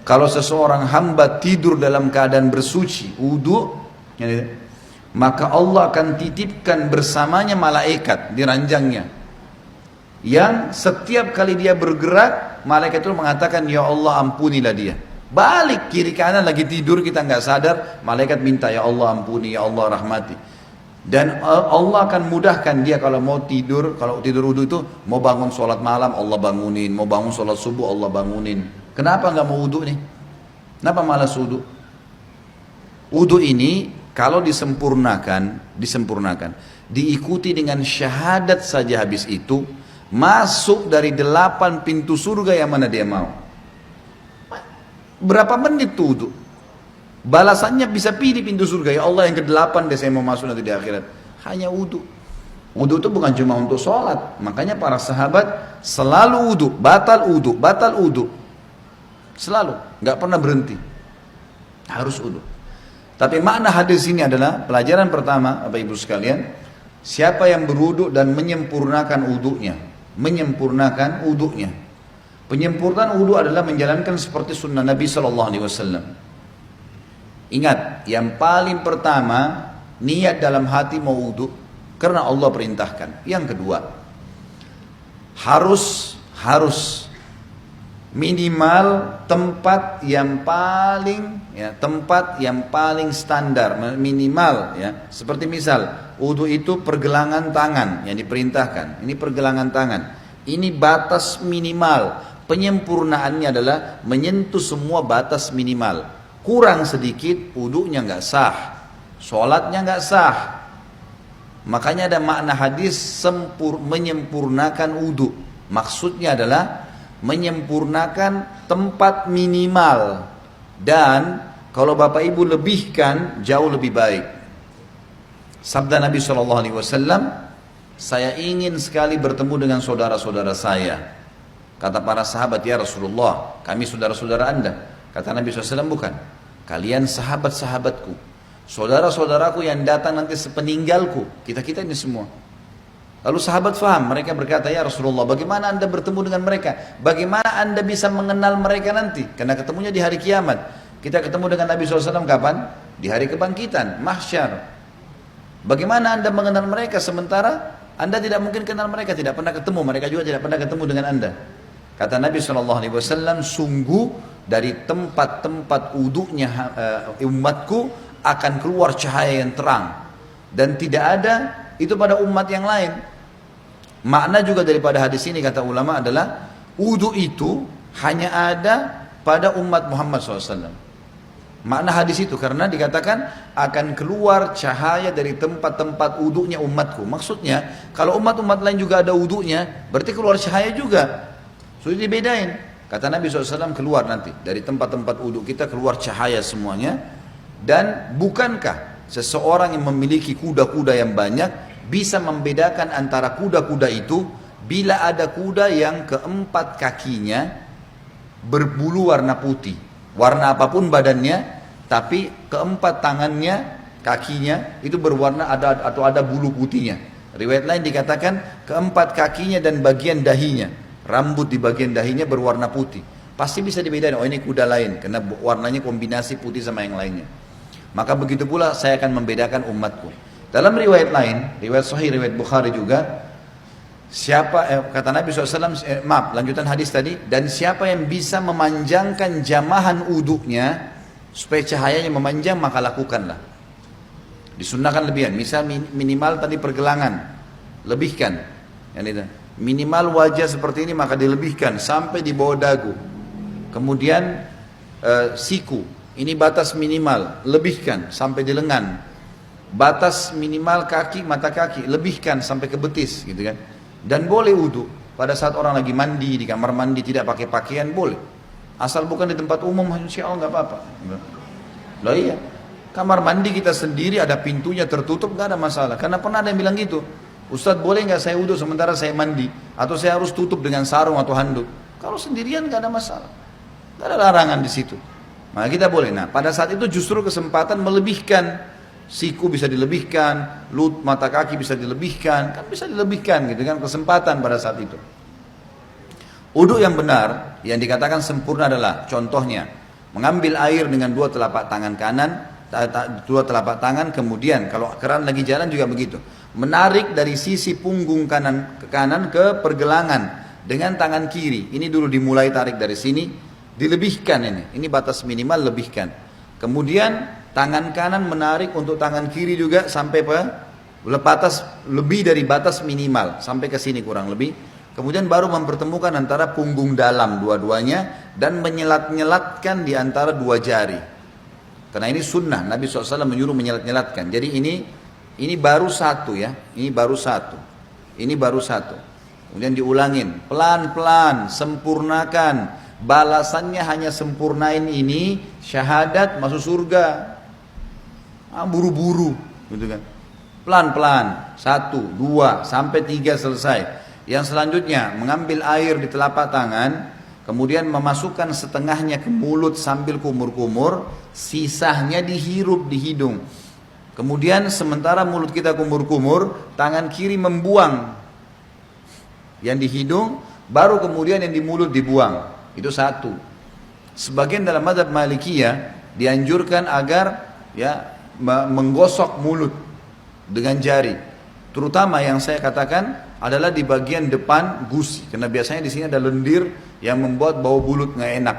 Kalau seseorang hamba tidur dalam keadaan bersuci, wudu, maka Allah akan titipkan bersamanya malaikat di ranjangnya. Yang setiap kali dia bergerak, malaikat itu mengatakan, ya Allah ampunilah dia. Balik kiri kanan lagi tidur kita nggak sadar, malaikat minta, ya Allah ampuni, ya Allah rahmati. Dan Allah akan mudahkan dia kalau mau tidur, kalau tidur wudu itu mau bangun sholat malam Allah bangunin, mau bangun sholat subuh Allah bangunin. Kenapa nggak mau wudu nih? Kenapa malas wudu? Wudu ini kalau disempurnakan, diikuti dengan syahadat saja habis itu, masuk dari 8 pintu surga yang mana dia mau. Berapa menit tuh wudu? Balasannya bisa pilih pintu surga. Ya Allah yang ke-8 deh saya mau masuk nanti di akhirat. Hanya wudu. Wudu itu bukan cuma untuk sholat. Makanya para sahabat selalu wudu, batal wudu. Selalu, nggak pernah berhenti. Harus wudu. Tapi makna hadis ini adalah pelajaran pertama, Bapak Ibu sekalian, siapa yang berwudu dan menyempurnakan wudunya, Penyempurnaan wudu adalah menjalankan seperti sunnah Nabi SAW. Ingat, yang paling pertama, niat dalam hati mau wudu karena Allah perintahkan. Yang kedua, harus minimal tempat yang paling standar, minimal ya. Seperti misal, wudu itu pergelangan tangan yang diperintahkan. Ini pergelangan tangan. Ini batas minimal. Penyempurnaannya adalah menyentuh semua batas minimal. Kurang sedikit, wudunya nggak sah, sholatnya nggak sah. Makanya ada makna hadis menyempurnakan wudu. Maksudnya adalah menyempurnakan tempat minimal. Dan kalau Bapak Ibu lebihkan, jauh lebih baik. Sabda Nabi SAW, saya ingin sekali bertemu dengan saudara-saudara saya. Kata para sahabat, ya Rasulullah, kami saudara-saudara Anda. Kata Nabi SAW, bukan. Kalian sahabat-sahabatku, saudara-saudaraku yang datang nanti sepeninggalku. Kita-kita ini semua. Lalu sahabat faham, mereka berkata, ya Rasulullah, bagaimana Anda bertemu dengan mereka? Bagaimana Anda bisa mengenal mereka nanti? Karena ketemunya di hari kiamat. Kita ketemu dengan Nabi SAW kapan? Di hari kebangkitan, mahsyar. Bagaimana Anda mengenal mereka sementara Anda tidak mungkin kenal mereka, tidak pernah ketemu, mereka juga tidak pernah ketemu dengan Anda. Kata Nabi SAW, sungguh dari tempat-tempat wudunya umatku akan keluar cahaya yang terang. Dan tidak ada itu pada umat yang lain. Makna juga daripada hadis ini kata ulama adalah wudu itu hanya ada pada umat Muhammad SAW. Makna hadis itu karena dikatakan akan keluar cahaya dari tempat-tempat wudunya umatku. Maksudnya kalau umat-umat lain juga ada wudunya, berarti keluar cahaya juga. Sudah dibedain. Kata Nabi SAW, keluar nanti dari tempat-tempat wudu kita keluar cahaya semuanya. Dan bukankah seseorang yang memiliki kuda-kuda yang banyak bisa membedakan antara kuda-kuda itu bila ada kuda yang keempat kakinya berbulu warna putih, warna apapun badannya, tapi keempat tangannya, kakinya itu berwarna ada bulu putihnya. Riwayat lain dikatakan keempat kakinya dan bagian dahinya, rambut di bagian dahinya berwarna putih. Pasti bisa dibedakan, oh ini kuda lain karena warnanya kombinasi putih sama yang lainnya. Maka begitu pula saya akan membedakan umatku. Dalam riwayat lain, riwayat sahih, riwayat Bukhari juga, kata Nabi SAW, lanjutan hadis tadi, dan siapa yang bisa memanjangkan jamahan uduknya supaya cahayanya memanjang, maka lakukanlah. Disunnahkan lebihan, misal minimal tadi pergelangan, lebihkan. Minimal wajah seperti ini maka dilebihkan sampai di bawah dagu. Kemudian siku, ini batas minimal, lebihkan sampai di lengan. Batas minimal kaki, mata kaki, lebihkan sampai ke betis, gitu kan. Dan boleh wudu pada saat orang lagi mandi di kamar mandi tidak pakai pakaian boleh, asal bukan di tempat umum, insya Allah nggak apa-apa. Loh iya, kamar mandi kita sendiri ada pintunya tertutup nggak ada masalah. Karena pernah ada yang bilang gitu, Ustadz boleh nggak saya wudu sementara saya mandi, atau saya harus tutup dengan sarung atau handuk? Kalau sendirian nggak ada masalah, nggak ada larangan di situ. Maka kita boleh. Nah pada saat itu justru kesempatan melebihkan. Siku bisa dilebihkan, mata kaki bisa dilebihkan, kan bisa dilebihkan gitu kan, kesempatan pada saat itu. Wudu yang benar, yang dikatakan sempurna adalah contohnya, Mengambil air dengan dua telapak tangan kanan, dua telapak tangan, kemudian kalau keran lagi jalan juga begitu. Menarik dari sisi punggung kanan ke kanan ke pergelangan dengan tangan kiri. Ini dulu dimulai tarik dari sini, dilebihkan ini. Ini batas minimal, lebihkan. Kemudian tangan kanan menarik untuk tangan kiri juga sampai batas lebih dari batas minimal, sampai ke sini kurang lebih. Kemudian baru mempertemukan antara punggung dalam dua-duanya dan menyelat-nyelatkan di antara dua jari. Karena ini sunnah, Nabi SAW menyuruh menyelat-nyelatkan. Jadi ini baru satu ya, ini baru satu. Ini baru satu. Kemudian diulangin, pelan-pelan, sempurnakan. Balasannya hanya sempurnain ini, syahadat masuk surga. Buru-buru, gitu kan. Pelan-pelan, 1, 2, sampai 3 selesai. Yang selanjutnya, mengambil air di telapak tangan, kemudian memasukkan setengahnya ke mulut sambil kumur-kumur, sisanya dihirup di hidung. Kemudian sementara mulut kita kumur-kumur, tangan kiri membuang yang di hidung, baru kemudian yang di mulut dibuang. Itu satu. Sebagian dalam mazhab Malikiyah dianjurkan agar ya menggosok mulut dengan jari. Terutama yang saya katakan adalah di bagian depan gusi, karena biasanya di sini ada lendir yang membuat bau mulut nggak enak.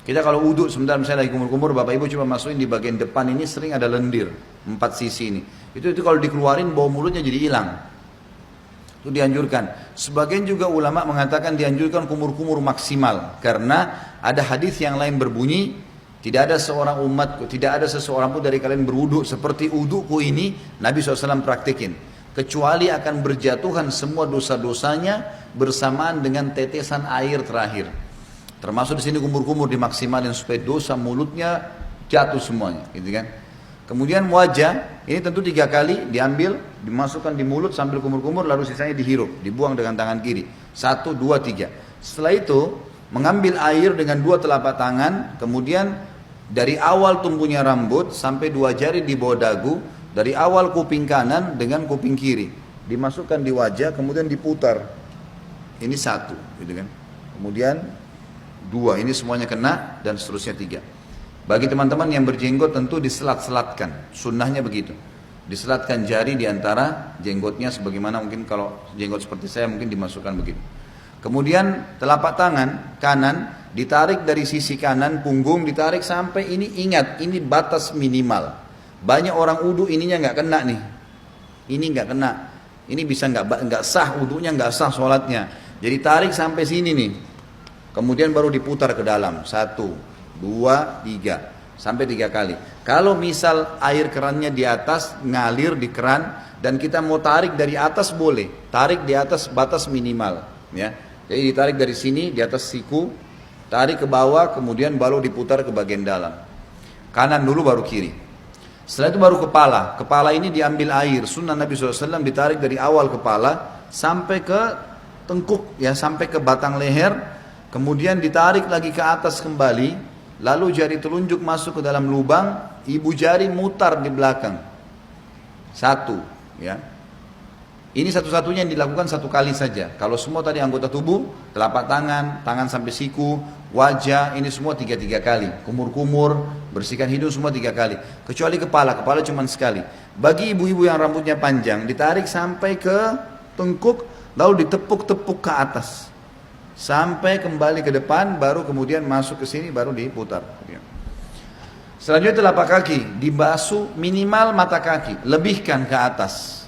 Kita kalau uduk sebentar misalnya lagi kumur-kumur, bapak ibu coba masukin di bagian depan ini sering ada lendir 4 sisi ini. Itu kalau dikeluarin bau mulutnya jadi hilang. Itu dianjurkan. Sebagian juga ulama mengatakan dianjurkan kumur-kumur maksimal, karena ada hadis yang lain berbunyi, tidak ada seorang umat, tidak ada seseorang pun dari kalian berwudu seperti wuduku ini, Nabi SAW praktikin, kecuali akan berjatuhan semua dosa-dosanya bersamaan dengan tetesan air terakhir. Termasuk di sini kumur-kumur dimaksimalin supaya dosa mulutnya jatuh semuanya, gitu kan? Kemudian wajah, ini tentu 3 kali diambil, dimasukkan di mulut sambil kumur-kumur, lalu sisanya dihirup, dibuang dengan tangan kiri. 1, 2, 3. Setelah itu, mengambil air dengan 2 telapak tangan, kemudian dari awal tumbuhnya rambut sampai 2 jari di bawah dagu, dari awal kuping kanan dengan kuping kiri, dimasukkan di wajah, kemudian diputar. Ini 1, gitu kan? Kemudian 2, ini semuanya kena, dan seterusnya 3. Bagi teman-teman yang berjenggot tentu diselat-selatkan, sunnahnya begitu. Diselatkan jari di antara jenggotnya, sebagaimana mungkin kalau jenggot seperti saya mungkin dimasukkan begitu. Kemudian telapak tangan kanan ditarik dari sisi kanan punggung, ditarik sampai ini, ingat ini batas minimal. Banyak orang wudu ininya nggak kena nih, ini nggak kena, ini bisa nggak sah wudunya, nggak sah sholatnya. Jadi tarik sampai sini nih, kemudian baru diputar ke dalam, 1, 2, 3, sampai 3 kali. Kalau misal air kerannya di atas, ngalir di keran, dan kita mau tarik dari atas boleh, tarik di atas batas minimal, ya. Jadi ditarik dari sini, di atas siku, tarik ke bawah, kemudian baru diputar ke bagian dalam. Kanan dulu baru kiri. Setelah itu baru kepala. Kepala ini diambil air, sunnah Nabi SAW ditarik dari awal kepala sampai ke tengkuk, ya, sampai ke batang leher, kemudian ditarik lagi ke atas kembali. Lalu jari telunjuk masuk ke dalam lubang, ibu jari mutar di belakang. 1, ya. Ini satu-satunya yang dilakukan 1 kali saja. Kalau semua tadi anggota tubuh, telapak tangan, tangan sampai siku, wajah, ini semua 3 kali. Kumur-kumur, bersihkan hidung semua 3 kali. Kecuali kepala cuma sekali. Bagi ibu-ibu yang rambutnya panjang, ditarik sampai ke tengkuk, lalu ditepuk-tepuk ke atas. Sampai kembali ke depan, baru kemudian masuk ke sini, baru diputar. Selanjutnya telapak kaki dibasuh minimal mata kaki, lebihkan ke atas,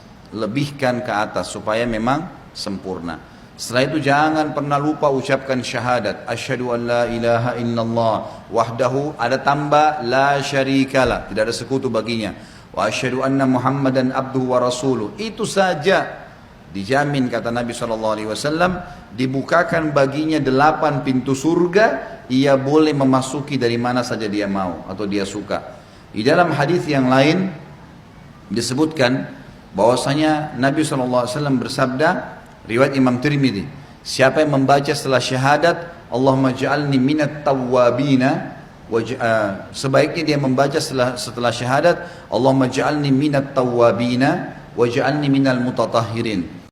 supaya memang sempurna. Setelah itu jangan pernah lupa ucapkan syahadat, asyhadu an la ilaha illallah wahdahu, ada tambah la syarikalah, tidak ada sekutu baginya, wa asyhadu anna muhammadan abduhu wa rasuluh. Itu saja dijamin, kata Nabi SAW, dibukakan baginya 8 pintu surga, ia boleh memasuki dari mana saja dia mau atau dia suka. Di dalam hadis yang lain disebutkan bahwasanya Nabi SAW bersabda, riwayat Imam Tirmidzi, siapa yang membaca setelah syahadat Allahumma ja'alni minat tawwabina, sebaiknya dia membaca setelah syahadat Allahumma ja'alni minat tawwabina waj'alni minal mutatahhirin,